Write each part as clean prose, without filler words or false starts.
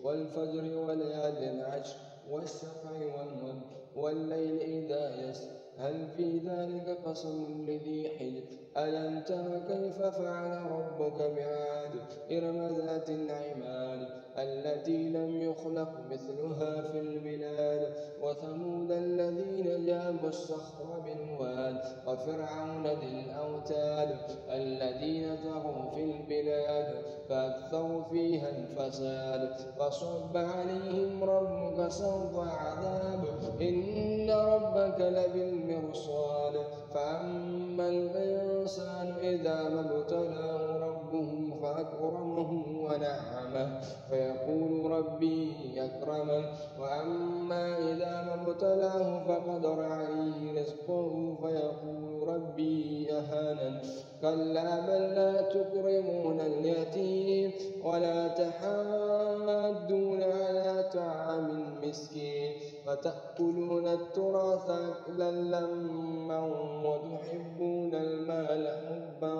والفجر وليال عشر والشفع والوتر والليل إذا يسر هل في ذلك قسم لذي حجر ألم تر كيف فعل ربك بعاد إرم ذات العماد التي لم يخلق مثلها في البلاد وثمود الذين جابوا الصخر بالواد وفرعون ذي الأوتاد الذين طغوا في البلاد فأكثروا فيها الفساد فصب عليهم ربك سوط عذاب إن ربك لبالمرصاد فأما الإنسان إذا ما ابتلاه ربه فأكرمه ونعمه فيقول ربي أكرمن وأما إذا ما ابتلاه فقدر عليه رزقه فيقول ربي أهانن كلا بل لا تكرمون اليتيم ولا تحاضون على طعام المسكين وتأكلون التراث أكلا لما وتحبون المال حبا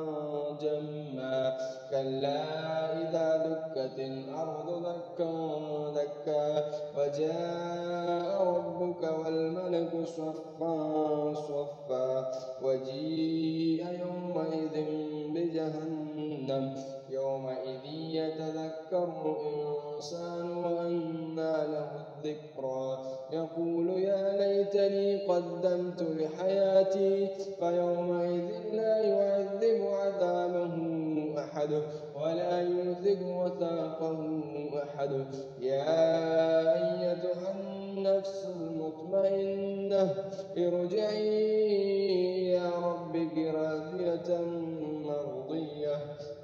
جما كلا إذا دكت الأرض دكا دكا وجاء ربك والملك صفا صفا وجيء يومئذ بجهنم يومئذ يتذكر الإنسان وأنى له الذكرى يقول يا ليتني قدمت لحياتي فيومئذ لا يعذب عذابه أحد ولا يوثق وثاقه أحد يا أيتها النفس المطمئنة ارجعي إلى ربك راضية مرضية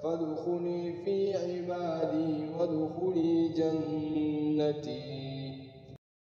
فادخلي في عبادي وادخلي جنتي.